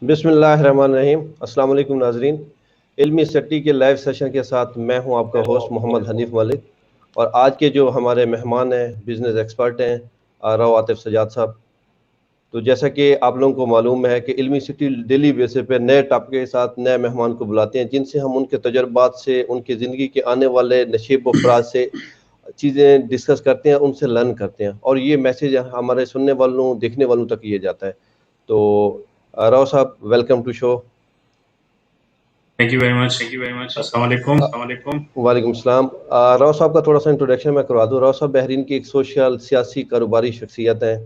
بسم اللہ الرحمن الرحیم. السلام علیکم ناظرین. علمی سٹی کے لائیو سیشن کے ساتھ میں ہوں آپ کا ہوسٹ محمد حنیف ملک، اور آج کے جو ہمارے مہمان ہیں بزنس ایکسپرٹ ہیں راؤ عاطف سجاد صاحب. تو جیسا کہ آپ لوگوں کو معلوم ہے کہ علمی سٹی ڈیلی بیسس پہ نئے ٹاپک کے ساتھ نئے مہمان کو بلاتے ہیں، جن سے ہم ان کے تجربات سے، ان کی زندگی کے آنے والے نشیب و فراز سے چیزیں ڈسکس کرتے ہیں، ان سے لرن کرتے ہیں، اور یہ میسیج ہمارے سننے والوں دیکھنے والوں تک یہ جاتا ہے. تو Rao sahab, welcome to show. Thank you very much. السلام علیکم. وعلیکم السلام. راؤ صاحب کا تھوڑا سا انٹروڈکشن میں کروا دوں. راؤ صاحب بحرین کی ایک سوشل، سیاسی، کاروباری شخصیت ہیں.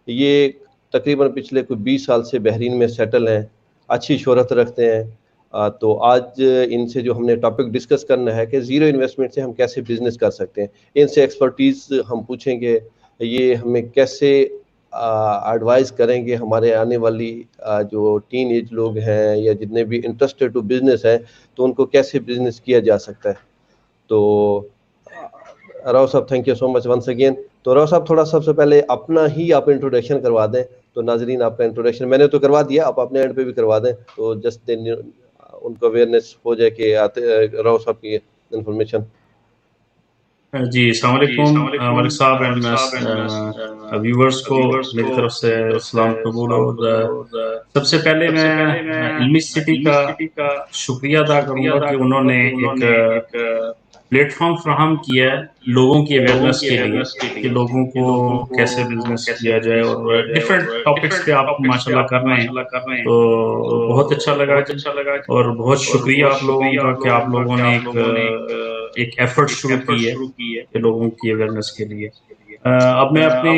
یہ تقریباً پچھلے کوئی 20 سال سے بحرین میں سیٹل ہیں، اچھی شہرت رکھتے ہیں. تو آج ان سے جو ہم نے ٹاپک ڈسکس کرنا ہے کہ زیرو انویسٹمنٹ سے ہم کیسے بزنس کر سکتے ہیں، ان سے ایکسپرٹیز ہم پوچھیں گے. یہ ہمیں کیسے ایڈوائز کریں گے ہمارے آنے والی جو ٹین ایج لوگ ہیں یا جتنے بھی انٹرسٹڈ ٹو بزنس ہیں، تو ان کو کیسے بزنس کیا جا سکتا ہے. تو Rao sahab, thank you so much once again. تو راؤ صاحب، تھوڑا سب سے پہلے اپنا ہی آپ انٹروڈکشن کروا دیں. تو ناظرین، آپ کا انٹروڈکشن میں نے تو کروا دیا، آپ اپنے اینڈ پہ بھی کروا دیں، تو جسٹ ان کو اویئرنیس ہو جائے کہ راؤ صاحب کی انفارمیشن. جی السلام علیکم ملک صاحب اینڈ ویورز کو میری طرف سے السلام قبول. اور سب سے پہلے میں علمی سٹی کا شکریہ ادا کروں گا کہ انہوں نے ایک پلیٹ فارم فراہم کیا ہے لوگوں کی اویئرنیس کے لیے کہ لوگوں کو کیسے بزنس کیا جائے، اور ڈفرینٹ ٹاپکس پہ آپ ماشاءاللہ کر رہے ہیں، تو بہت اچھا لگا جی. اور بہت شکریہ آپ لوگوں کا کہ آپ لوگوں نے ایک ایفرٹ شروع کی ہے کہ لوگوں کی اویئرنیس کے لیے. اب میں اپنے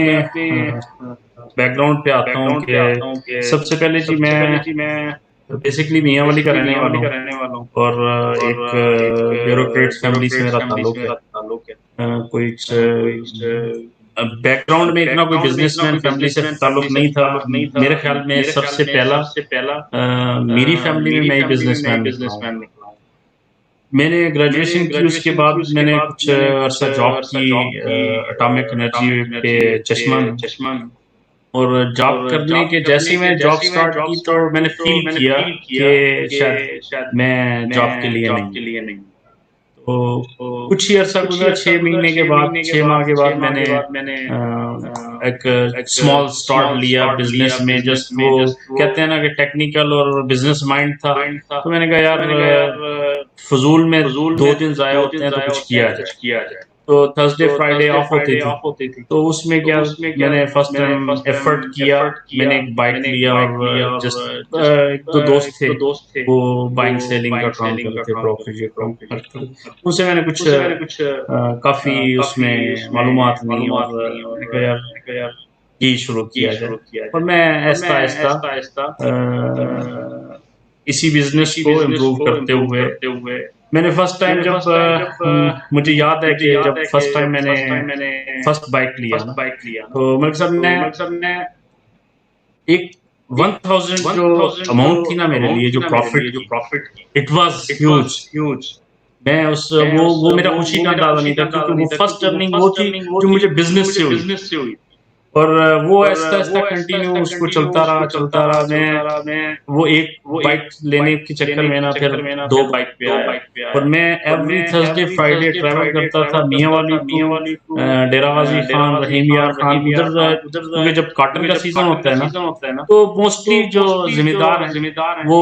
بیک گراؤنڈ پہ آتا ہوں کہ سب سے پہلے جی میں بیسکلی میاں والی کا رہنے والا ہوں، اور ایک بیوروکریٹ فیملی سے میرا تعلق ہے. کوئی بیک گراؤنڈ میں اتنا کوئی بزنس مین فیملی سے تعلق نہیں تھا. میرے خیال میں سب سے پہلا میری فیملی میں ہی بزنس مین نکلا ہوں. میں نے گریجویشن کی، اس کے بعد میں نے کچھ عرصہ جاب کی اٹامک انرجی پہ چشمہ میں، اور جاب کرنے کے جیسے میں جاب سٹارٹ کی تو میں نے فیل کیا کہ شاید میں جاب کے لیے نہیں. تو کچھ ہی عرصہ گزرا، 6 مہینے کے بعد، 6 ماہ کے بعد میں نے ایک اسمال سٹارٹ لیا بزنس میں. جسٹ وہ کہتے ہیں نا کہ ٹیکنیکل اور بزنس مائنڈ تھا. تو میں نے کہا یار فضول میں 2 دن ضائع ہوتے ہیں تو کچھ کیا جائے. تو تھرسڈے فرائیڈے آف ہوتی تھی، تو اس میں کیا میں نے فرسٹ ٹائم ایفرٹ کیا. میں نے ایک بائک لیا، اور جسٹ ایک دو دوست تھے وہ بائنگ سیلنگ کا کام کرتے تھے، بروکریج کا کام کرتے تھے. ان سے میں نے کچھ کافی اس میں معلومات لی، اور میں نے کہا یار یہ شروع کیا جائے. اور میں آہستہ آہستہ اسی بزنس کو امپروو کرتے ہوئے میں نے فرسٹ ٹائم جب مجھے یاد ہے کہ جب فرسٹ ٹائم میں نے فرسٹ بائک لیا نا، تو ملک صاحب نے ایک 1000 جو اماؤنٹ تھی نا میرے لیے، جو پروفٹ کی، اٹ واز ہیوج. میں وہ میرا خوشی کا اندازہ نہیں تھا، کیونکہ وہ فرسٹ ارننگ وہ تھی جو مجھے بزنس سے ہوئی. اور وہ آہستہ آہستہ کنٹینیو اس کو چلتا رہا. میں وہ ایک بائک لینے کے چکر میں نا پھر 2 بائک پہ آیا، اور میں ایوری تھرسڈے فرائیڈے ٹریول کرتا تھا میاں والی ٹو ڈیرہ غازی خان، رحیم یار خان. ادھر کیونکہ جب کاٹن کا سیزن ہوتا ہے نا، تو موسٹلی جو ذمہ دار ہیں وہ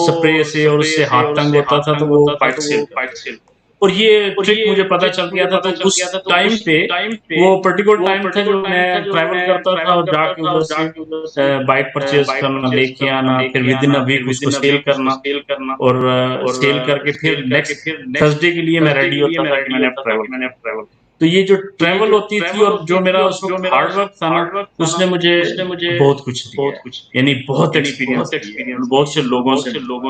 سپرے سے اور اس سے ہاتھ تنگ ہوتا تھا، تو وہ بائک سیل کرتے. اور یہ ٹرک مجھے پتا چل گیا تھا. تو اس ٹائم پہ وہ پرٹیکولر ٹائم تھا جو میں ٹریول کرتا تھا، اور جا کے ادھر سے بائک پرچیز کرنا، لے کے آنا، پھر ود ان اے ویک اس کو سیل کرنا، اور سیل کر کے پھر نیکسٹ تھرسڈے کے لیے میں ریڈی ہوتا تھا کہ میں نے اب ٹریول کرنا. تو یہ جو ٹریول ہوتی تھی اور جو میرا اس وقت ہارڈ ورک تھا نا، اس نے مجھے بہت کچھ دیا ہے. یعنی بہت ایکسپیرینس دیا ہے، بہت سے لوگوں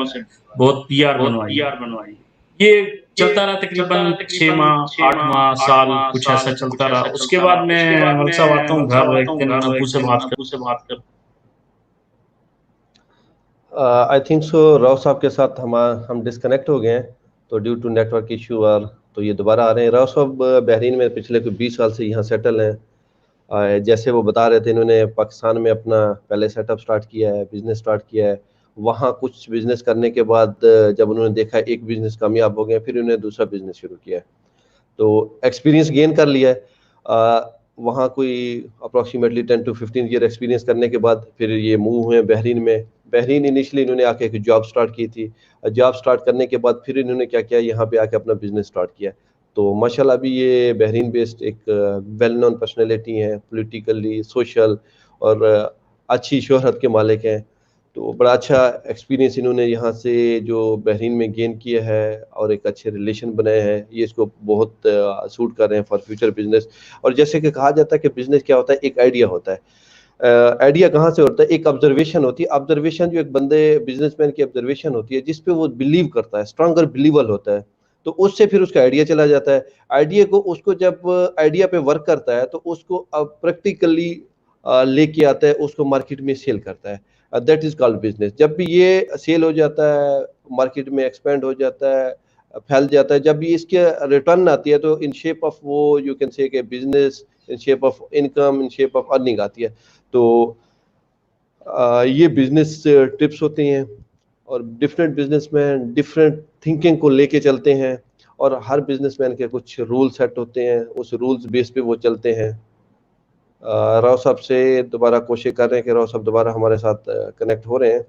سے بہت پی آر بنوائی. یہ چلتا رہا تقریباً 6 ماہ 8 ماہ سال کچھ ایسا چلتا رہا. اس کے بعد میں ملک صاحب آتا ہوں گھر، ایک دن ابو سے بات کر آئی تھنک سو راؤ صاحب کے ساتھ ہم ڈسکنیکٹ ہو گئے ہیں، تو due to network issue اور تو یہ دوبارہ آ رہے ہیں. راؤ صاحب بحرین میں پچھلے کوئی 20 سال سے یہاں سیٹل ہیں. جیسے وہ بتا رہے تھے، انہوں نے پاکستان میں اپنا پہلے سیٹ اپ سٹارٹ کیا ہے، بزنس سٹارٹ کیا ہے، وہاں کچھ بزنس کرنے کے بعد جب انہوں نے دیکھا ایک بزنس کامیاب ہو گیا پھر انہوں نے دوسرا بزنس شروع کیا ہے. تو ایکسپیرینس گین کر لیا ہے. وہاں کوئی اپروکسیمیٹلی 10 to 15 ایئر ایکسپیرینس کرنے کے بعد پھر یہ موو ہوئے بحرین میں. بحرین انیشلی انہوں نے آ کے ایک جاب سٹارٹ کی تھی. جاب سٹارٹ کرنے کے بعد پھر انہوں نے کیا کیا, یہاں پہ آ کے اپنا بزنس سٹارٹ کیا. تو ماشاءاللہ ابھی یہ بحرین بیسڈ ایک ویل نون پرسنالٹی ہیں, پولیٹیکلی سوشل اور اچھی شہرت کے مالک ہیں. تو بڑا اچھا ایکسپیرینس انہوں نے یہاں سے جو بحرین میں گین کیا ہے اور ایک اچھے ریلیشن بنائے ہیں, یہ اس کو بہت سوٹ کر رہے ہیں فار فیوچر بزنس. اور جیسے کہ کہا جاتا ہے کہ بزنس کیا ہوتا ہے, ایک آئیڈیا ہوتا ہے. آئیڈیا کہاں سے ہوتا ہے, ایک آبزرویشن ہوتی ہے. آبزرویشن جو ایک بندے بزنس مین کی آبزرویشن ہوتی ہے جس پہ وہ بلیو کرتا ہے, اسٹرانگر بلیور ہوتا ہے, تو اس سے پھر اس کا آئیڈیا چلا جاتا ہے. آئیڈیا کو اس کو جب آئیڈیا پہ ورک کرتا ہے تو اس کو اب پریکٹیکلی لے کے آتا ہے, اس کو مارکیٹ میں سیل کرتا ہے. That is called business. جب بھی یہ سیل ہو جاتا ہے, مارکیٹ میں ایکسپینڈ ہو جاتا ہے, پھیل جاتا ہے, جب بھی اس کے ریٹرن آتی ہے تو ان شیپ آف وہ یو کین سے کہ business, in shape of income, in shape of earning آتی ہے. تو یہ بزنس ٹپس ہوتے ہیں اور different business man different thinking کو لے کے چلتے ہیں, اور ہر بزنس مین کے کچھ رول سیٹ ہوتے ہیں, اس رولز بیس پہ وہ چلتے ہیں. راؤ صاحب سے دوبارہ کوشش کر رہے ہیں کہ راؤ صاحب دوبارہ ہمارے ساتھ کنیکٹ ہو رہے ہیں.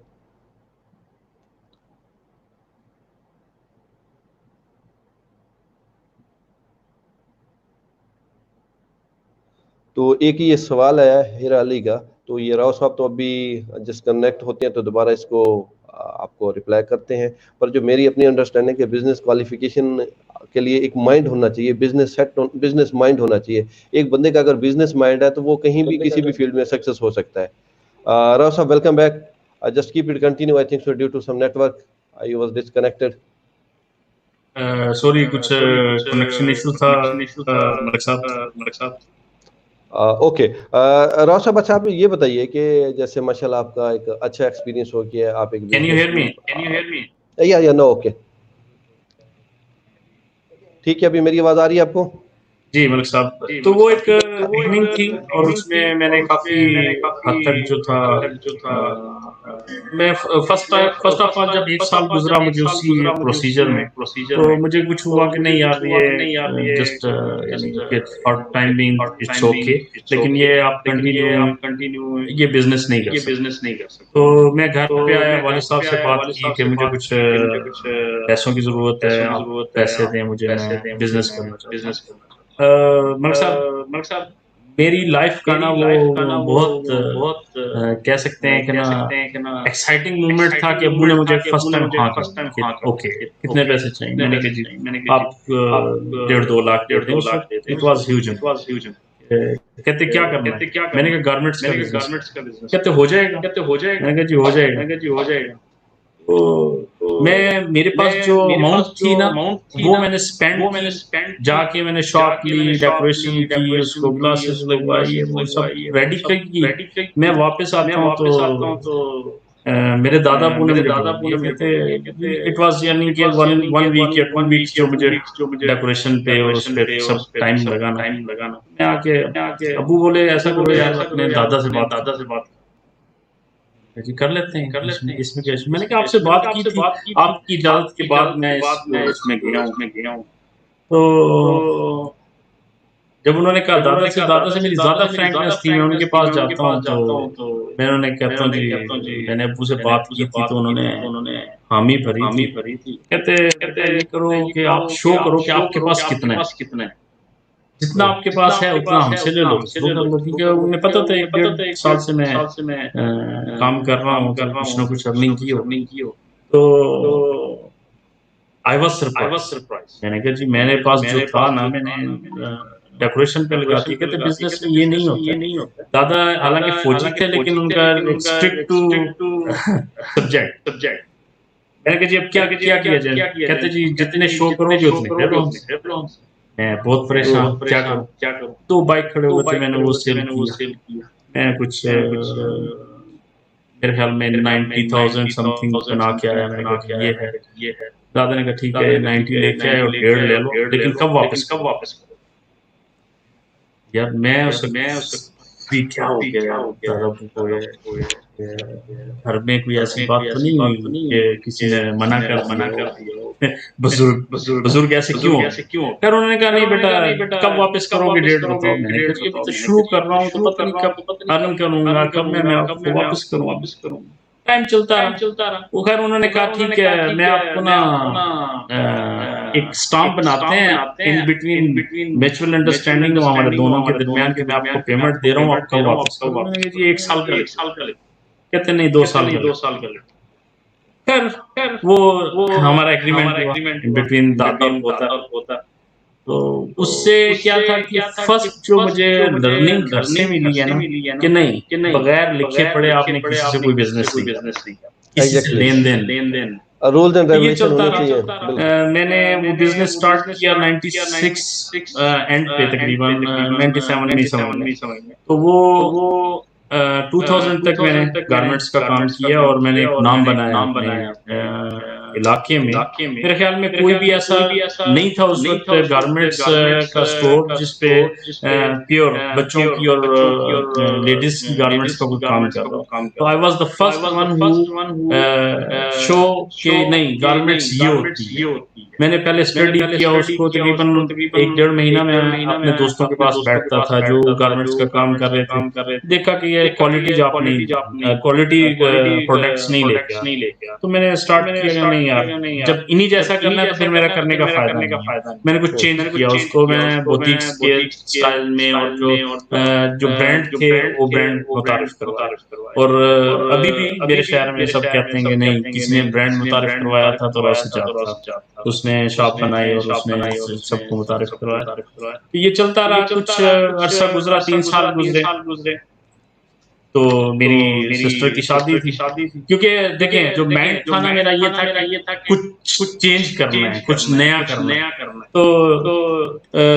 تو ایک یہ سوال آیا ہے ہیرا علی کا, تو یہ راؤ صاحب تو ابھی ڈسکنیکٹ ہوتے ہیں تو دوبارہ اس کو آپ کو رپلائی کرتے ہیں. پر جو میری اپنی انڈرسٹینڈنگ ہے, بزنس کوالیفیکیشن کے لیے ایک مائنڈ ہونا چاہیے, بزنس مائنڈ ہونا چاہیے. ایک بندے کا اگر بزنس مائنڈ ہے تو وہ کہیں بھی کسی بھی فیلڈ میں سکسیس ہو سکتا ہے. Rao sahab welcome back. Just keep it continue, I think so due to some network I was disconnected. Sorry, کچھ کنیکشن ایشو تھا ملک صاحب. اوکے راؤ صاحب, اچھا آپ یہ بتائیے کہ جیسے ماشاء اللہ آپ کا ایک اچھا ایکسپیرینس ہو گیا ہے, آپ ایک کین یو ہیئر می؟ یا نو اوکے ٹھیک ہے, ابھی میری آواز آ رہی ہے آپ کو؟ جی ملک صاحب, تو وہ ایک بگننگ تھی اور اس میں میں نے کافی حد تک جو تھا, میں فرسٹ آف آل جب 1 سال گزرا مجھے اسی پروسیجر میں, تو مجھے کچھ ہوا کہ نہیں یار یہ جسٹ یعنی کہ for time being it's okay, لیکن یہ آپ کنٹینیو یہ بزنس نہیں کر سکتے. تو میں گھر پہ آیا, والد صاحب سے بات کی کہ مجھے کچھ پیسوں کی ضرورت ہے, آپ پیسے دیں مجھے, میں بزنس کرنا چاہتا ہوں. ملک صاحب میری لائف کا نا وہ بہت کہہ سکتے ہیں کہ نا ایکسائٹنگ مومنٹ تھا کہ ابو نے مجھے فرسٹ ٹائم ہاں کر دیا کہ اوکے کتنے پیسے چاہیے. میں نے کہا جی آپ 1.5-2 لاکھ دے دیں. اس وقت اٹ واز ہیوج. کہتے کیا کرنا ہے؟ میں نے کہا گارمنٹس کا بزنس. کہتے ہو جائے گا؟ میں نے کہا جی ہو جائے گا. تو میرے پاس جو اماؤنٹ تھی نا وہ میں نے اسپینڈ کی, جا کے میں نے شاپ لی, ڈیکوریشن کی, اس کو گلاسز لگوائی, وہ سب ریڈی کی. میں واپس آتا ہوں تو میرے دادا ابو نے مجھے بول دیا, کہتے اٹ واز یعنی کہ 1 ویک یا 2 ویکس جو مجھے ڈیکوریشن پہ اور اس پہ سب ٹائم لگانا. میں آ کے ابو بولے ایسا کرو یار اپنے دادا سے بات جی کر لیتے ہیں اس میں کیا. میں نے کہا آپ سے بات کی تھی, آپ کی اجازت کے بعد میں اس میں گیا ہوں. تو جب انہوں نے کہا دادا سے میری زیادہ فرینکنس تھی, میں ان کے پاس جاتا ہوں تو میں انہوں نے کہتا ہوں جی میں نے ابو سے بات کی تھی تو انہوں نے حامی بھری تھی. کہتے بیٹا یہ کرو کہ آپ شو کرو کہ آپ کے پاس کتنا ہے, جتنا آپ کے پاس ہے اتنا ہم سے لے لو, شروع کر لو. کیونکہ انہیں پتا تھا 1.5 سال سے میں کام کر رہا ہوں تو کچھ نہ کچھ ارننگ کی ہو. تو آئی واز سرپرائز. میں نے کہا جی میرے پاس جو تھا نا میں نے ڈیکوریشن پہ لگا دی. کہتے بزنس میں یہ نہیں ہوتا. دادا حالانکہ فوجی تھے لیکن ان کا ایک اسٹرکٹ ٹو سبجیکٹ. میں نے کہا جی اب کیا کیا جائے؟ کہتے جی جتنے شو کرو گے اتنے دے دو. میں بہت پریشان, کیا کروں. 2 بائک کھڑے ہوئے تھے, میں نے وہ سیل کیا. میں کچھ میرے خیال میں 90,000 سم تھنگ بنا کے آیا. میں نے کہا جی یہ ہے. دادا نے کہا ٹھیک ہے 90 لے کے آئے اور 1.5 لے لو, لیکن کب واپس یار. میں کیا ہو گیا دادا کو گھر میں کوئی ایسی بات تو نہیں ہوئی کہ کسی نے منع کر دیا ہو بزرگ بزرگ ایسے کیوں ہو گئے؟ خیر انہوں نے کہا نہیں بیٹا کب واپس کرو گے ڈیٹ بتاؤ. میں نے کہا جی ابھی تو شروع کر رہا ہوں تو پتہ نہیں کب ارن کروں گا کب میں آپ کو واپس کروں گا. ٹائم چلتا رہا. وہ خیر انہوں نے کہا ٹھیک ہے میں آپ کو نا ایک اسٹامپ بناتے ہیں ان بٹوین میچول انڈرسٹینڈنگ ہمارے دونوں کے درمیان کہ میں آپ کو پیمنٹ دے رہا ہوں آپ کب واپس کرو. میں نے کہا جی 1 سال کا لگے. کہتے نہیں 2 سال کا لگے. خیر وہ ہمارا ایگریمنٹ ہوا بٹوین دادا اور پوتا. تو اس سے کیا تھا کہ فرسٹ جو مجھے لرننگ گھر سے ملی ہے نا کہ نہیں بغیر لکھے پڑھے آپ نے کسی سے کوئی بزنس نہیں کرنا, کسی سے لین دین. رولز اینڈ یہ ریگولیشن چلتا ہونے چاہیے. رہا. میں نے وہ بزنس سٹارٹ کیا 96 اینڈ پہ تقریباً 97 سمجھ میں. تو وہ 2000 تک میں نے گارمنٹس کا کام کیا اور میں نے ایک نام بنایا اپنے علاقے میں. میرے خیال میں کوئی بھی ایسا نہیں تھا اس وقت گارمنٹس کا اسٹور جس پہ پیور بچوں کی اور لیڈیز کی گارمنٹس کا کوئی کام کر رہا ہو. تو I was the first one who show کہ نہیں گارمنٹس یہ ہوتی ہے. میں نے پہلے اسٹڈی کیا اس کو تقریباً 1-1.5 مہینہ میں اپنے دوستوں کے پاس بیٹھتا تھا جو گارمنٹس کا کام کر رہے تھے. دیکھا کہ یہ کوالٹی جاب نہیں, کوالٹی پروڈکٹس نہیں لے کے آ رہے. تو میں نے اسٹارٹ کیا کہ نہیں یار جب انہی جیسا کرنا ہے تو پھر میرا کرنے کا فائدہ نہیں ہے. میں نے کچھ چینج کیا اس کو, میں بوتیکس کے اسٹائل میں اور جو برانڈ تھے وہ برانڈ متعارف کروائے. اور ابھی بھی میرے شہر میں سب کہتے ہیں کہ نہیں کسی نے برانڈ متعارف کروایا تھا تو روسا جاب تھا, اس نے شاپ بنائی اور اس نے سب کو متعارف کروایا. تو یہ چلتا رہا. کچھ عرصہ گزرا, 3 سال گزرے تو میری سسٹر کی شادی تھی. کیونکہ دیکھیں جو مائنڈ تھا نا میرا یہ تھا کہ کچھ چینج کرنا ہے, کچھ نیا کرنا ہے. تو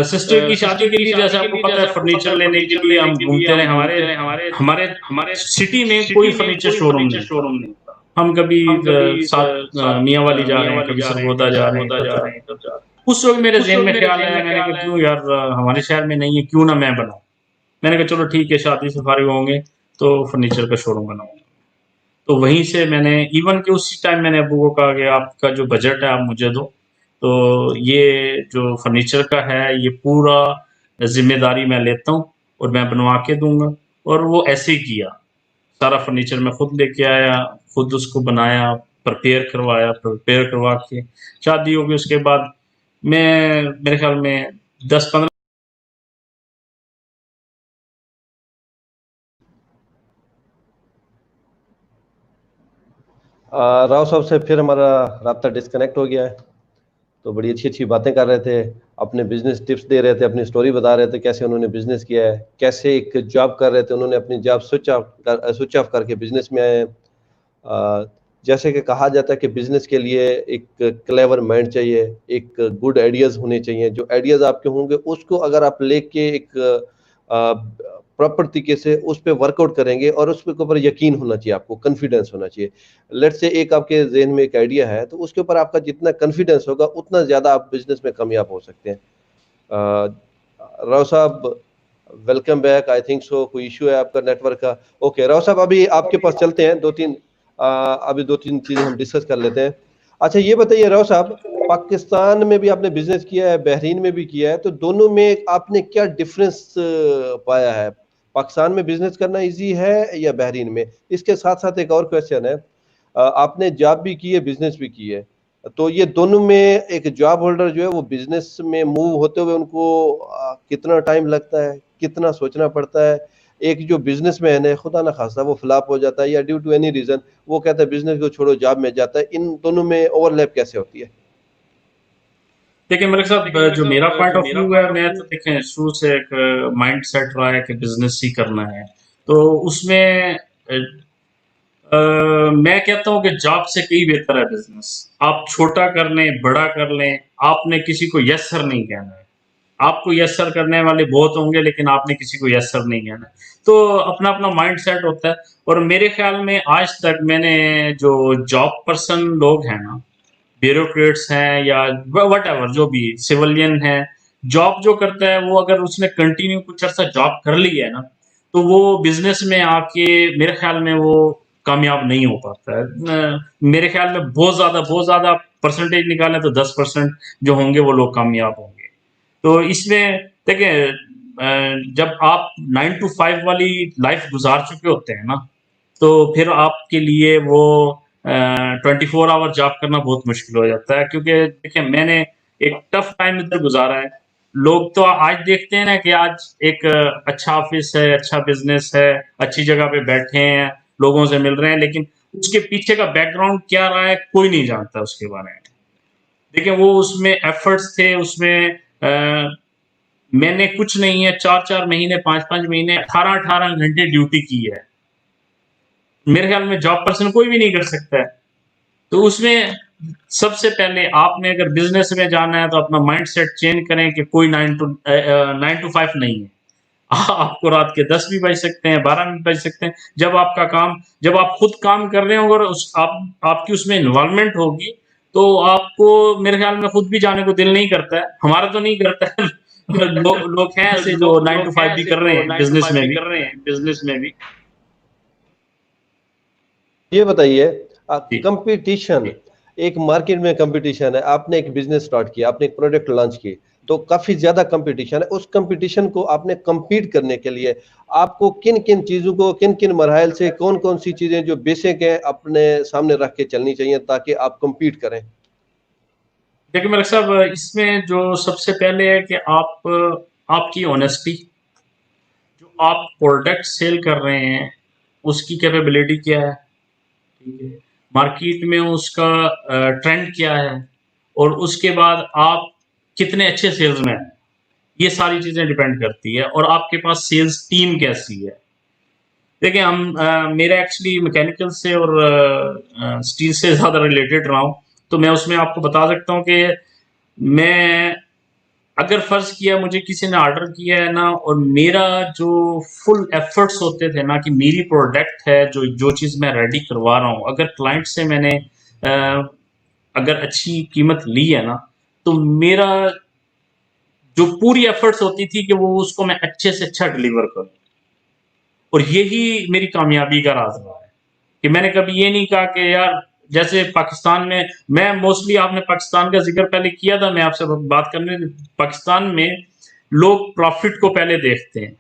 سسٹر کی شادی کے لیے جیسے آپ کو پتہ ہے فرنیچر لینے کے لیے ہم گھومتے رہے. ہمارے سٹی میں کوئی فرنیچر شو روم نہیں تھا. ہم کبھی ساتھ میاں والی جا رہے ہیں, کبھی سرگودا جا رہے ہیں, تب جا رہے ہیں. اس وقت میرے ذہن میں خیال آیا, میں نے کہا کیوں یار ہمارے شہر میں نہیں ہے, کیوں نہ میں بناؤں. میں نے کہا چلو ٹھیک ہے شادی سے فارغ ہوں گے تو فرنیچر کا شو روم بناؤں. تو وہیں سے میں نے ایون کہ اسی ٹائم میں نے ابو کو کہا کہ آپ کا جو بجٹ ہے آپ مجھے دو, تو یہ جو فرنیچر کا ہے یہ پورا ذمہ داری میں لیتا ہوں اور میں بنوا کے دوں گا. اور وہ ایسے ہی کیا, سارا فرنیچر میں خود لے کے آیا, خود اس کو بنایا, پرپیئر کروا کے شادی ہو گئی. اس کے بعد میں میرے خیال میں 10-15 راؤ صاحب سے پھر ہمارا رابطہ ڈسکنیکٹ ہو گیا ہے. تو بڑی اچھی باتیں کر رہے تھے, اپنے بزنس ٹپس دے رہے تھے, اپنی سٹوری بتا رہے تھے کیسے انہوں نے بزنس کیا ہے, کیسے ایک جاب کر رہے تھے انہوں نے اپنی جاب سوئچ آف کر کے بزنس میں آئے ہیں. جیسے کہ کہا جاتا ہے کہ بزنس کے لیے ایک کلیور مائنڈ چاہیے, ایک گڈ آئیڈیاز ہونے چاہیے. جو آئیڈیاز آپ کے ہوں گے اس کو اگر آپ لے کے ایک پراپر طریقے سے اس پہ ورک آؤٹ کریں گے اور اس کے اوپر یقین ہونا چاہیے, آپ کو کانفیڈنس ہونا چاہیے. لیٹ سے ایک آپ کے ذہن میں ایک آئیڈیا ہے تو اس کے اوپر آپ کا جتنا کانفیڈنس ہوگا اتنا زیادہ آپ بزنس میں کامیاب ہو سکتے ہیں. Rao sahab welcome back. آئی تھنک سو کوئی ایشو ہے آپ کا نیٹ ورک کا. اوکے راؤ صاحب ابھی آپ کے پاس چلتے ہیں, ابھی 2-3 چیزیں ہم ڈسکس کر لیتے ہیں. اچھا یہ بتائیے راؤ صاحب, پاکستان میں بھی آپ نے بزنس کیا ہے, بحرین میں بھی کیا ہے, تو دونوں میں آپ نے کیا ڈفرنس پایا ہے؟ پاکستان میں بزنس کرنا ایزی ہے یا بحرین میں؟ اس کے ساتھ ساتھ ایک اور کویسچن ہے, آپ نے جاب بھی کی ہے بزنس بھی کی ہے, تو یہ دونوں میں ایک جاب ہولڈر جو ہے وہ بزنس میں موو ہوتے ہوئے ان کو کتنا ٹائم لگتا ہے, کتنا سوچنا پڑتا ہے؟ ایک جو بزنس مین ہے خدا نہ خواستہ وہ فلاپ ہو جاتا ہے یا ڈیو ٹو اینی ریزن وہ کہتا ہے بزنس کو چھوڑو جاب میں جاتا ہے, ان دونوں میں اوور لیپ کیسے ہوتی ہے؟ دیکھیں میرے صاحب جو میرا پوائنٹ آف ویو ہے, میں تو دیکھیں شروع سے ایک مائنڈ سیٹ رہا ہے کہ بزنس ہی کرنا ہے. تو اس میں میں کہتا ہوں کہ جاب سے کئی بہتر ہے بزنس. آپ چھوٹا کر لیں بڑا کر لیں, آپ نے کسی کو یس سر نہیں کہنا ہے. آپ کو یس سر کرنے والے بہت ہوں گے لیکن آپ نے کسی کو یس سر نہیں کہنا ہے. تو اپنا اپنا مائنڈ سیٹ ہوتا ہے. اور میرے خیال میں آج تک میں نے جو جاب پرسن لوگ ہیں نا, بیوروکریٹس ہیں یا وٹ ایور جو بھی سیولین ہیں, جاب جو کرتا ہے وہ اگر اس نے کنٹینیو کچھ عرصہ جاب کر لی ہے نا تو وہ بزنس میں آ کے میرے خیال میں وہ کامیاب نہیں ہو پاتا ہے. میرے خیال میں بہت زیادہ پرسنٹیج نکالیں تو 10% جو ہوں گے وہ لوگ کامیاب ہوں گے. تو اس میں دیکھیں جب آپ 9 to 5 والی لائف گزار چکے ہوتے ہیں نا تو پھر آپ کے لیے وہ 24 آور جاب کرنا بہت مشکل ہو جاتا ہے. کیونکہ دیکھیں میں نے ایک ٹف ٹائم ادھر گزارا ہے. لوگ تو آج دیکھتے ہیں نا کہ آج ایک اچھا آفس ہے, اچھا بزنس ہے, اچھی جگہ پہ بیٹھے ہیں, لوگوں سے مل رہے ہیں, لیکن اس کے پیچھے کا بیک گراؤنڈ کیا رہا ہے کوئی نہیں جانتا اس کے بارے میں. دیکھیں وہ اس میں ایفرٹس تھے, اس میں میں نے کچھ نہیں ہے 4 مہینے 5 مہینے 18 گھنٹے ڈیوٹی کی ہے. میرے خیال میں جاب پرسن کوئی بھی نہیں کر سکتا ہے. تو اس میں سب سے پہلے آپ نے اگر بزنس میں جانا ہے تو اپنا مائنڈ سیٹ چینج کریں کہ کوئی 9 to 5 نہیں ہے. آپ کو رات کے 10 بھی بج سکتے ہیں, 12 بھی بج سکتے ہیں. جب آپ کا کام, جب آپ خود کام کر رہے ہوں اور آپ کی اس میں انوالومنٹ ہوگی تو آپ کو میرے خیال میں خود بھی جانے کو دل نہیں کرتا ہے. ہمارا تو نہیں کرتا ہے. لوگ ہیں ایسے جو 9 to 5 بھی کر رہے ہیں بزنس میں بھی. بزنس میں بھی. یہ بتائیے جی کمپٹیشن, ایک مارکیٹ میں کمپٹیشن ہے, آپ نے ایک بزنس سٹارٹ کیا, آپ نے ایک پروڈکٹ لانچ کی, تو کافی زیادہ کمپٹیشن ہے. اس کمپٹیشن کو آپ نے کمپیٹ کرنے کے لیے آپ کو کن کن چیزوں کو, کن کن مراحل سے, کون کون سی چیزیں جو بیسک ہیں اپنے سامنے رکھ کے چلنی چاہیے تاکہ آپ کمپیٹ کریں؟ دیکھیں ملک صاحب, اس میں جو سب سے پہلے ہے کہ آپ کی آنیسٹی, جو آپ پروڈکٹ سیل کر رہے ہیں اس کی کیپیبلٹی کیا ہے, ٹھیک ہے, مارکیٹ میں اس کا ٹرینڈ کیا ہے, اور اس کے بعد آپ کتنے اچھے سیلز مین ہیں. یہ ساری چیزیں ڈیپینڈ کرتی ہے. اور آپ کے پاس سیلز ٹیم کیسی ہے. دیکھیں میرا ایکچولی میکینیکل سے اور اسٹیل سے زیادہ ریلیٹڈ رہا ہوں, تو میں اس میں آپ کو بتا سکتا ہوں کہ میں اگر فرض کیا مجھے کسی نے آرڈر کیا ہے نا, اور میرا جو فل ایفرٹس ہوتے تھے نا کہ میری پروڈکٹ ہے جو چیز میں ریڈی کروا رہا ہوں, اگر کلائنٹ سے میں نے اگر اچھی قیمت لی ہے نا تو میرا جو پوری ایفرٹس ہوتی تھی کہ وہ اس کو میں اچھے سے اچھا ڈلیور کروں. اور یہی میری کامیابی کا راز رہا ہے کہ میں نے کبھی یہ نہیں کہا کہ یار جیسے پاکستان میں موسٹلی, آپ نے پاکستان کا ذکر پہلے کیا تھا, میں آپ سے بات کرنے, پاکستان میں لوگ پروفٹ کو پہلے دیکھتے ہیں,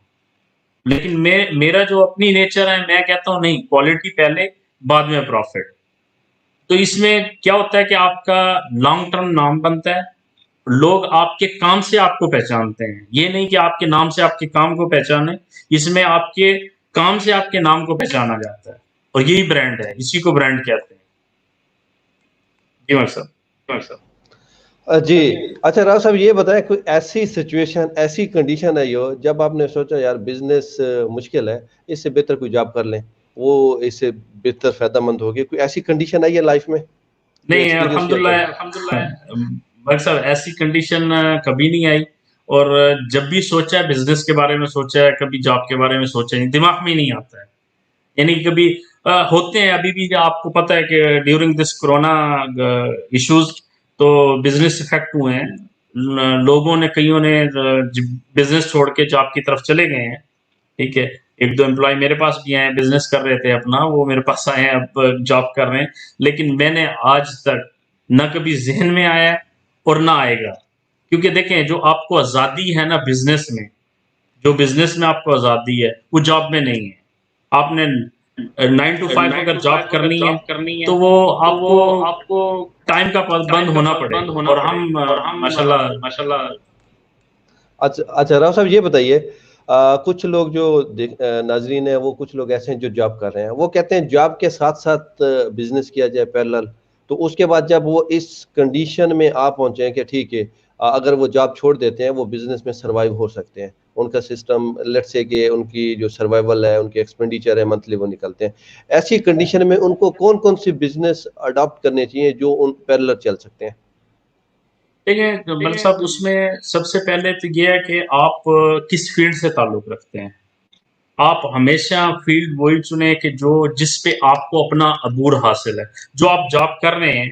لیکن میرا جو اپنی نیچر ہے میں کہتا ہوں نہیں, کوالٹی پہلے بعد میں پروفٹ. تو اس میں کیا ہوتا ہے کہ آپ کا لانگ ٹرم نام بنتا ہے, لوگ آپ کے کام سے آپ کو پہچانتے ہیں. یہ نہیں کہ آپ کے نام سے آپ کے کام کو پہچانے, اس میں آپ کے کام سے آپ کے نام کو پہچانا جاتا ہے, اور یہی برانڈ ہے, اسی کو برانڈ کہتے ہیں. جی ملک صاحب. جی اچھا, راؤ صاحب یہ بتائیں کوئی ایسی سچویشن, ایسی کنڈیشن ہے یہ جب آپ نے سوچا یار بزنس مشکل ہے, اس سے بہتر کوئی جاب کر لیں, وہ اس سے بہتر فائدہ مند ہوگی, کوئی ایسی کنڈیشن آئی ہے لائف میں؟ نہیں الحمدللہ ملک صاحب, ایسی کنڈیشن کبھی نہیں آئی. اور جب بھی سوچا ہے بزنس کے بارے میں سوچا ہے, کبھی جاب کے بارے میں سوچا نہیں, دماغ میں ہی نہیں آتا ہے. یعنی کبھی ہوتے ہیں ابھی بھی, آپ کو پتہ ہے کہ ڈیورنگ دس کرونا ایشوز تو بزنس افیکٹ ہوئے ہیں. لوگوں نے, کئیوں نے بزنس چھوڑ کے جاب کی طرف چلے گئے ہیں. ٹھیک ہے, 1-2 امپلائی میرے پاس بھی ہیں, بزنس کر رہے تھے اپنا, وہ میرے پاس آئے ہیں, اب جاب کر رہے ہیں. لیکن میں نے آج تک نہ کبھی ذہن میں آیا اور نہ آئے گا, کیونکہ دیکھیں جو آپ کو آزادی ہے نا بزنس میں, جو بزنس میں آپ کو آزادی ہے وہ جاب میں نہیں ہے. آپ نے 9 to 5 اگر جاب کرنی ہے تو وہ آپ کو ٹائم کا پابند ہونا پڑے گا, اور ہم ماشاءاللہ. اچھا راؤ صاحب یہ بتائیے, کچھ لوگ جو ناظرین ہیں وہ کچھ لوگ ایسے ہیں جو جاب کر رہے ہیں, وہ کہتے ہیں جاب کے ساتھ ساتھ بزنس کیا جائے پیرلل, تو اس کے بعد جب وہ اس کنڈیشن میں آپ پہنچے ہیں کہ ٹھیک ہے اگر وہ جاب چھوڑ دیتے ہیں وہ بزنس میں سروائیو ہو سکتے ہیں, ان کا سسٹم لیٹ سے کہ ان کی جو سروائیول ہے, ان کے ایکسپینڈیچر ہے منتھلی وہ نکلتے ہیں, ایسی کنڈیشن میں ان کو کون کون سی بزنس اڈاپٹ کرنے چاہیے جو ان پیرلل چل سکتے ہیں؟ دیکھیں ملک صاحب, اس میں سب سے پہلے تو یہ ہے کہ آپ کس فیلڈ سے تعلق رکھتے ہیں. آپ ہمیشہ فیلڈ وہی چنیں کہ جس پہ آپ کو اپنا عبور حاصل ہے. جو آپ جاب کر رہے ہیں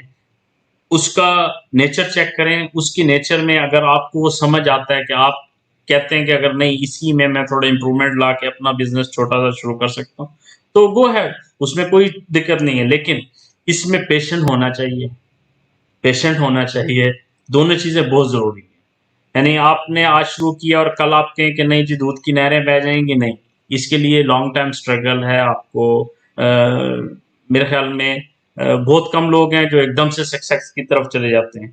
اس کا نیچر چیک کریں, اس کی نیچر میں اگر آپ کو وہ سمجھ آتا ہے کہ آپ کہتے ہیں کہ اگر نہیں اسی میں تھوڑا امپرومنٹ لا کے اپنا بزنس چھوٹا سا شروع کر سکتا ہوں, تو گو ہے. اس میں کوئی دقت نہیں ہے، لیکن اس میں پیشنٹ ہونا چاہیے، دونوں چیزیں بہت ضروری ہیں. یعنی آپ نے آج شروع کیا اور کل آپ کہیں کہ نہیں جی دودھ کی نہریں بہہ جائیں گی، نہیں، اس کے لیے لانگ ٹائم اسٹرگل ہے. آپ کو میرے خیال میں بہت کم لوگ ہیں جو ایک دم سے سکسیس کی طرف چلے جاتے ہیں.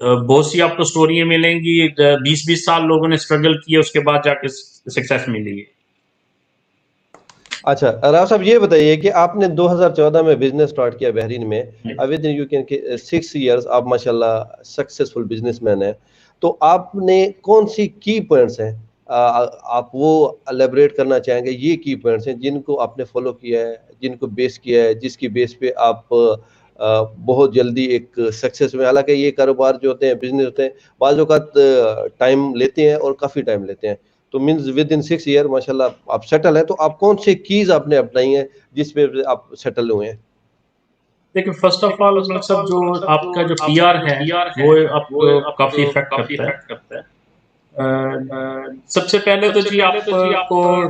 بہت سی آپ کو سٹوریاں ملیں گی 20 سال لوگوں نے اسٹرگل کیا، اس کے بعد جا کے سکسیس ملی ہے. اچھا راؤ صاحب یہ بتائیے کہ آپ نے 2014 میں بزنس سٹارٹ کیا بحرین میں، with in you can 6 years آپ ماشاءاللہ سکسیسفل بزنس مین ہیں. تو آپ نے کون سی کی پوائنٹس ہیں آپ وہ الیبریٹ کرنا چاہیں گے؟ یہ کی پوائنٹس ہیں جن کو آپ نے فالو کیا ہے، جن کو بیس کیا ہے، جس کی بیس پہ آپ بہت جلدی ایک سکسیس میں. حالانکہ یہ کاروبار جو ہوتے ہیں، بزنس ہوتے ہیں، بعض اوقات ٹائم لیتے ہیں اور کافی ٹائم لیتے ہیں. تو مینز ود ان 6 ایئر ماشاءاللہ آپ سیٹل ہیں. تو آپ کون سے کیز آپ نے اپنائی ہیں جس پہ آپ سیٹل ہوئے ہیں؟ لیکن فرسٹ آف آل مطلب جو آپ کا جو پی آر ہے وہ آپ کو کافی افیکٹ کرتا ہے. سب سے پہلے تو جی آپ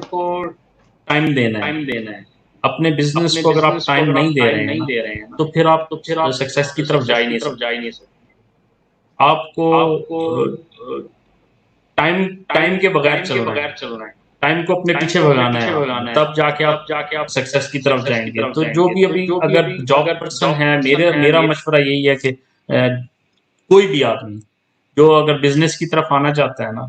کو ٹائم دینا ہے. اپنے بزنس کو اگر آپ ٹائم نہیں دے رہے ہیں نا تو پھر آپ سکسیس کی طرف جا ہی نہیں سکتے. آپ کو ٹائم کے بغیر چلنا ہے، ٹائم کو اپنے پیچھے بھگانا ہے آپ نے، تب جا کے آپ سکسیس کی طرف جائیں گے. تو جو بھی ابھی اگر جاب پرسن ہے، میرا مشورہ یہی ہے کہ کوئی بھی آدمی جو اگر بزنس کی طرف آنا چاہتا ہے نا،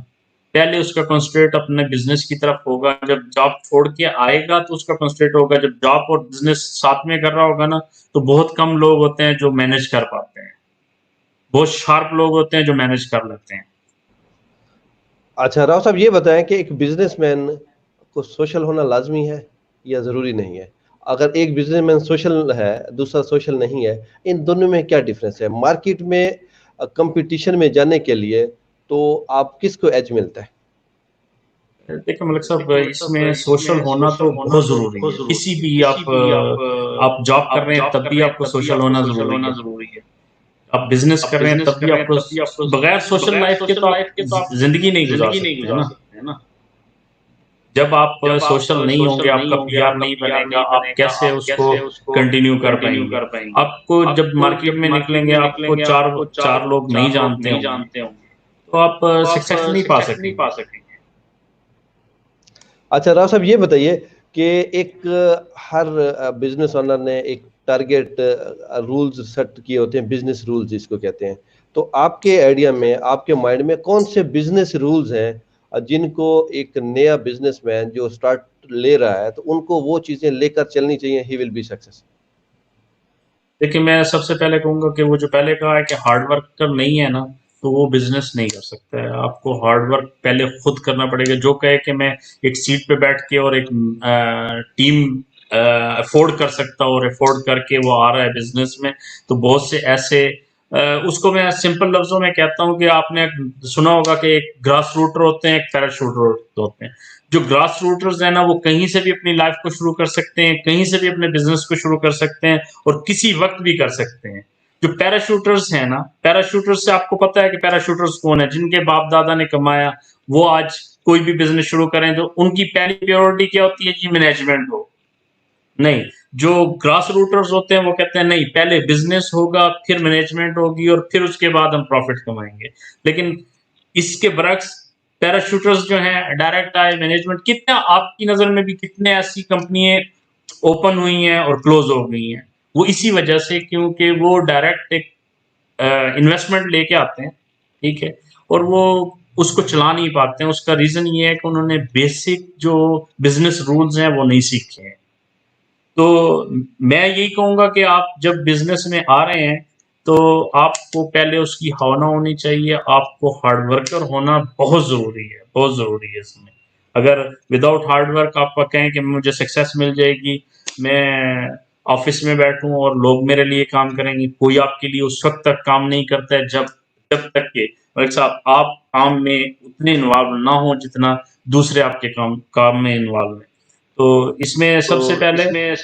پہلے اس کا کنسنٹریٹ اپنے بزنس کی طرف ہوگا. جب جاب چھوڑ کے آئے گا تو اس کا کنسنٹریٹ ہوگا. جب جاب اور بزنس ساتھ میں کر رہا ہوگا نا تو بہت کم لوگ ہوتے ہیں جو مینج کر پاتے ہیں، بہت شارپ لوگ ہوتے ہیں جو مینج کر لیتے ہیں. اچھا راؤ صاحب یہ بتائیں کہ ایک بزنس مین کو سوشل ہونا لازمی ہے یا ضروری نہیں ہے؟ اگر ایک بزنس مین سوشل ہے، دوسرا سوشل نہیں ہے، ان دونوں میں کیا ڈیفرنس ہے؟ مارکیٹ میں کمپٹیشن میں جانے کے لیے تو آپ کس کو ایج ملتا ہے؟ دیکھیں ملک صاحب، اس میں سوشل ہونا تو بہت ضروری ہے. کسی بھی آپ جاب کر رہے ہیں تب بھی آپ کو سوشل ہونا ضروری ہے. آپ بزنس کر رہے ہیں تب بھی آپ کو بغیر سوشل لائف کے تو آپ زندگی نہیں گزار سکتے ہیں نا. جب آپ سوشل نہیں ہوں گے، آپ کا پی آر نہیں بنے گا، آپ کیسے اس کو کنٹینیو کر پائیں گے؟ آپ کو جب مارکیٹ میں نکلیں گے آپ کو چار لوگ نہیں جانتے ہوں گے تو آپ سکسیس نہیں پا سکیں گے. اچھا راؤ صاحب یہ بتائیے کہ ایک ہر بزنس اونر نے ایک ٹارگیٹ رولز سیٹ کیے ہوتے ہیں، بزنس رولز جس کو کہتے ہیں. تو آپ کے آئیڈیا میں، آپ کے مائنڈ میں کون سے بزنس رولز ہیں جن کو ایک نیا بزنس مین جو سٹارٹ لے رہا ہے تو ان کو وہ چیزیں لے کر چلنی چاہیے، ہی ول بی سکسیس؟ دیکھیں میں سب سے پہلے کہوں گا کہ وہ جو پہلے کہا ہے کہ ہارڈ ورکر نہیں ہے نا تو وہ بزنس نہیں کر سکتا ہے. آپ کو ہارڈ ورک پہلے خود کرنا پڑے گا. جو کہے کہ میں ایک سیٹ پہ بیٹھ کے اور ایک ٹیم افورڈ کر سکتا ہوں اور افورڈ کر کے وہ آ رہا ہے بزنس میں، تو بہت سے ایسے اس کو میں سمپل لفظوں میں کہتا ہوں کہ آپ نے سنا ہوگا کہ ایک گراس روٹر ہوتے ہیں، ایک پیراشوٹر ہوتے ہیں. جو گراس روٹرز ہیں نا وہ کہیں سے بھی اپنی لائف کو شروع کر سکتے ہیں، کہیں سے بھی اپنے بزنس کو شروع کر سکتے ہیں اور کسی وقت بھی کر سکتے ہیں. جو پیراشوٹرز ہیں نا، پیراشوٹرز سے آپ کو پتہ ہے کہ پیراشوٹرز کون ہے؟ جن کے باپ دادا نے کمایا وہ آج کوئی بھی بزنس شروع کریں تو ان کی پہلی پریورٹی کیا ہوتی ہے؟ جی مینجمنٹ ہو. نہیں، جو گراس روٹرز ہوتے ہیں وہ کہتے ہیں نہیں، پہلے بزنس ہوگا، پھر مینجمنٹ ہوگی اور پھر اس کے بعد ہم پروفٹ کمائیں گے. لیکن اس کے برعکس پیراشوٹرز جو ہیں ڈائریکٹ آئے مینجمنٹ. کتنے آپ کی نظر میں بھی کتنے ایسی کمپنیاں اوپن ہوئی ہیں اور کلوز ہو گئی ہیں؟ وہ اسی وجہ سے کیونکہ وہ ڈائریکٹ ایک انویسٹمنٹ لے کے آتے ہیں، ٹھیک ہے، اور وہ اس کو چلا نہیں پاتے ہیں. اس کا ریزن یہ ہے کہ انہوں نے بیسک جو بزنس رولز ہیں وہ نہیں سیکھے ہیں. تو میں یہی کہوں گا کہ آپ جب بزنس میں آ رہے ہیں تو آپ کو پہلے اس کی ہونا ہونی چاہیے. آپ کو ہارڈ ورکر ہونا بہت ضروری ہے، بہت ضروری ہے. اس میں اگر وداؤٹ ہارڈ ورک آپ کہیں کہ مجھے سکسیس مل جائے گی، میں آفس میں بیٹھوں اور لوگ میرے لیے کام کریں گے، کوئی آپ کے لیے اس وقت تک کام نہیں کرتا ہے جب تک کہ ملک صاحب آپ کام میں اتنے انوالو نہ ہوں جتنا دوسرے آپ کے کام میں انوالو ہیں. تو اس میں سب سے پہلے اور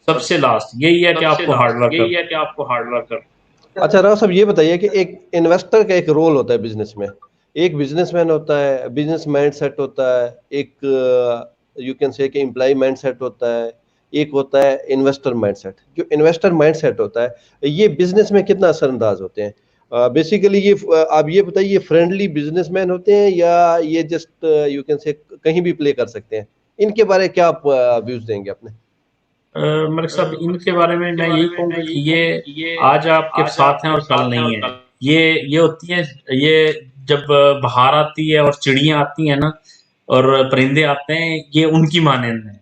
سب سے لاسٹ یہی ہے کہ آپ کو ہارڈ ورک کرنا. اچھا راؤ صاحب یہ بتائیے کہ ایک انویسٹر کا ایک رول ہوتا ہے بزنس میں، ایک بزنس مین ہوتا ہے، بزنس مائنڈ سیٹ ہوتا ہے، ایک یو کین سے کہ امپلائی مائنڈ سیٹ ہوتا ہے، ایک ہوتا ہے انویسٹر مائنڈ سیٹ. جو انویسٹر مائنڈ سیٹ ہوتا ہے یہ بزنس میں کتنا اثر انداز ہوتے ہیں؟ بیسیکلی یہ آپ یہ بتائیے یہ فرینڈلی بزنس مین ہوتے ہیں یا یہ جسٹ یو کین سے کہیں بھی پلے کر سکتے ہیں؟ ان کے بارے کیا آپ ویوز دیں گے اپنے؟ ملک صاحب ان کے بارے میں یہی کہوں گا کہ یہ آج آپ کے ساتھ ہیں اور کل نہیں ہے. یہ ہوتی ہے یہ جب بہار آتی ہے اور چڑیاں آتی ہیں نا اور پرندے آتے ہیں یہ ان کی مانند ہیں.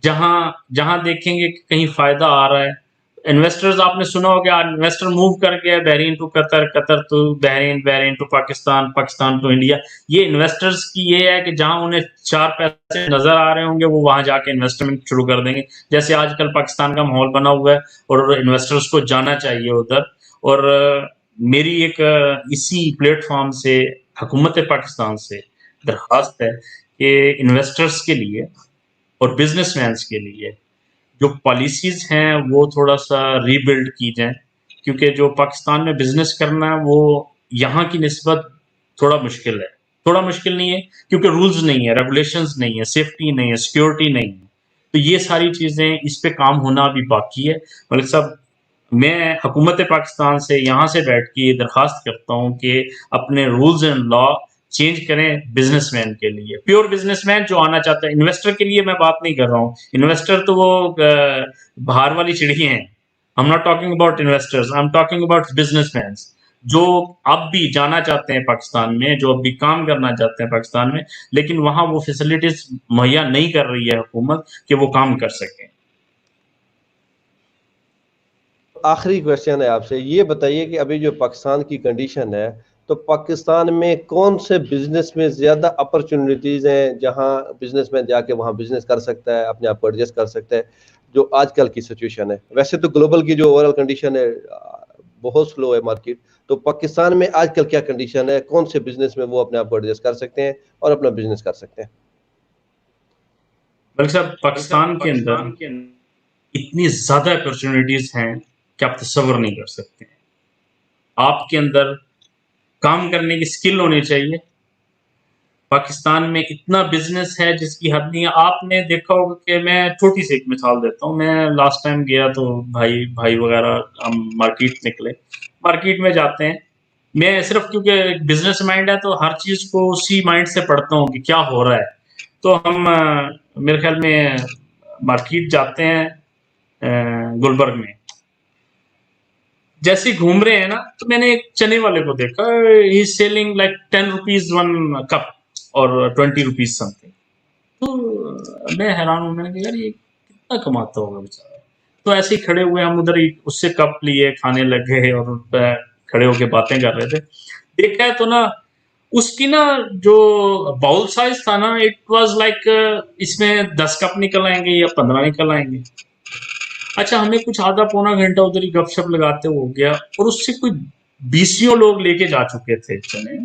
جہاں دیکھیں گے کہ کہیں فائدہ آ رہا ہے. انویسٹرز آپ نے سنا ہوگا انویسٹر موو کر گیا Bahrain to Qatar, Qatar to Bahrain, Bahrain to Pakistan, Pakistan to India. یہ انویسٹرز کی یہ ہے کہ جہاں انہیں 4 پیسے نظر آ رہے ہوں گے وہ وہاں جا کے انویسٹمنٹ شروع کر دیں گے. جیسے آج کل پاکستان کا ماحول بنا ہوا ہے اور انویسٹرز کو جانا چاہیے ادھر. اور میری ایک اسی پلیٹ فارم سے حکومت پاکستان سے درخواست ہے کہ انویسٹرز کے لیے اور بزنس مینس کے لیے جو پالیسیز ہیں وہ تھوڑا سا ری بلڈ کی جائیں. کیونکہ جو پاکستان میں بزنس کرنا ہے وہ یہاں کی نسبت تھوڑا مشکل ہے. تھوڑا مشکل نہیں ہے کیونکہ رولز نہیں ہے، ریگولیشنز نہیں ہے، سیفٹی نہیں ہے، سیکیورٹی نہیں ہے. تو یہ ساری چیزیں اس پہ کام ہونا بھی باقی ہے. ملک صاحب میں حکومت پاکستان سے یہاں سے بیٹھ کے درخواست کرتا ہوں کہ اپنے رولز اینڈ لا چینج کریں بزنس مین کے لیے. پیور بزنس مین جو آنا چاہتا ہے، انویسٹر کے لیے میں بات نہیں کر رہا ہوں. انویسٹر تو وہ باہر والی چڑی ہیں. I'm not talking about investors, I'm talking about businessmen جو اب بھی جانا چاہتے ہیں پاکستان میں، جو اب بھی کام کرنا چاہتے ہیں پاکستان میں، لیکن وہاں وہ فیسلٹیز مہیا نہیں کر رہی ہے حکومت کہ وہ کام کر سکیں. آخری کویشچن ہے آپ سے، یہ بتائیے کہ ابھی جو پاکستان کی کنڈیشن ہے تو پاکستان میں کون سے بزنس میں زیادہ اپرچونٹیز ہیں جہاں بزنس مین جا کے وہاں بزنس کر سکتا ہے، اپنے آپ کو ایڈجسٹ کر سکتا ہے جو آج کل کی سچویشن ہے؟ ویسے تو گلوبل کی جو اوورال کنڈیشن ہے بہت سلو ہے مارکیٹ، تو پاکستان میں آج کل کیا کنڈیشن ہے؟ کون سے بزنس میں وہ اپنے آپ کو ایڈجسٹ کر سکتے ہیں اور اپنا بزنس کر سکتے ہیں؟ بلکہ صاحب پاکستان کے اندر اتنی زیادہ اپرچونٹیز ہیں کہ آپ تصور نہیں کر سکتے. آپ کے اندر کام کرنے کی سکل ہونی چاہیے. پاکستان میں اتنا بزنس ہے جس کی حد نہیں ہے. آپ نے دیکھا ہوگا کہ میں چھوٹی سی ایک مثال دیتا ہوں. میں لاسٹ ٹائم گیا تو بھائی وغیرہ ہم مارکیٹ نکلے. مارکیٹ میں جاتے ہیں، میں صرف کیونکہ بزنس مائنڈ ہے تو ہر چیز کو اسی مائنڈ سے پڑھتا ہوں کہ کیا ہو رہا ہے. تو ہم میرے خیال میں مارکیٹ جاتے ہیں گلبرگ میں. جیسے گھوم رہے ہیں نا تو میں نے ایک چنے والے کو دیکھا، he is selling like 10 rupees 1 cup اور 20 روپیز سم تھنگ. تو میں حیران ہوں، میں نے کہا یار یہ کتنا کماتا ہوگا بیچارہ. تو ایسے ہی کھڑے ہوئے ہم ادھر ہی اس سے کپ لیے، کھانے لگ گئے اور کھڑے ہو کے باتیں کر رہے تھے. دیکھا ہے تو نا اس کی نا جو باؤل سائز تھا نا اٹ واز لائک اس میں 10 کپ نکل آئیں گے یا 15 نکل آئیں گے. اچھا ہمیں کچھ آدھا پونا گھنٹہ ادھر ہی گپ شپ لگاتے ہو گیا اور اس سے کوئی 20 لوگ لے کے جا چکے تھے چنے.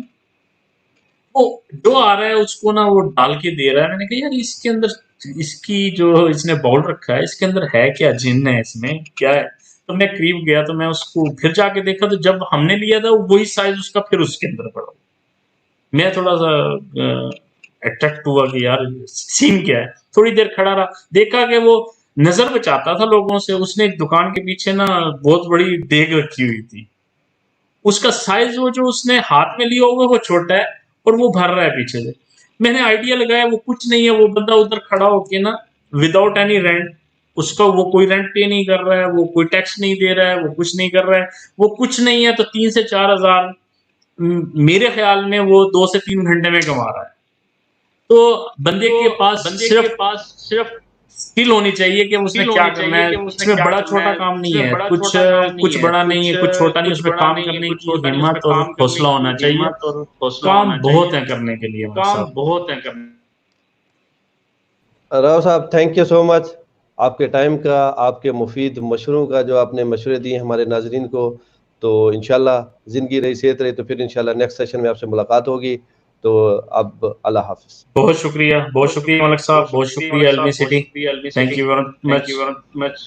وہ جو آ رہا ہے اس کو نا وہ ڈال کے دے رہا ہے. میں نے کہا یار اس کے اندر اس کی جو اس نے باؤل رکھا ہے اس کے اندر ہے کیا، جن ہے اس میں کیا ہے. تو میں قریب گیا تو میں اس کو پھر جا کے دیکھا تو جب ہم نے لیا تھا وہی سائز اس کا پھر اس کے اندر پڑا. میں تھوڑا سا اٹریکٹ ہوا کہ یار سین کیا ہے. تھوڑی دیر کھڑا رہا، دیکھا کہ وہ نظر بچاتا تھا لوگوں سے. اس نے ایک دکان کے پیچھے نا بہت بڑی دیگ رکھی ہوئی تھی. اس کا سائز وہ جو اس نے ہاتھ میں لیا ہوگا وہ چھوٹا ہے اور وہ بھر رہا ہے پیچھے سے. میں نے آئیڈیا لگایا وہ کچھ نہیں ہے. وہ بندہ ادھر کھڑا ہو کے نا وداؤٹ اینی رینٹ، اس کا وہ کوئی رینٹ پے نہیں کر رہا ہے، وہ کوئی ٹیکس نہیں دے رہا ہے، وہ کچھ نہیں کر رہا ہے. وہ کچھ نہیں ہے تو 3 سے 4 ہزار میرے خیال میں وہ 2 سے 3 گھنٹے میں کما رہا ہے. تو بندے کے پاس صرف اسکل ہونی چاہیے کہ اس نے کیا کرنا ہے. اس میں بڑا چھوٹا کام نہیں ہے، کچھ بڑا نہیں ہے، کچھ چھوٹا نہیں. اس میں کام کرنے کی ہمت اور حوصلہ ہونا چاہیے. کام بہت ہے کرنے کے لیے. Rao sahab thank you so مچ آپ کے ٹائم کا، آپ کے مفید مشوروں کا جو آپ نے مشورے دیے ہمارے ناظرین کو. تو انشاءاللہ زندگی رہی صحت رہی تو پھر انشاءاللہ نیکسٹ سیشن میں آپ سے ملاقات ہوگی. تو اب اللہ حافظ. بہت شکریہ ملک صاحب، بہت شکریہ المی city. Thank you very much.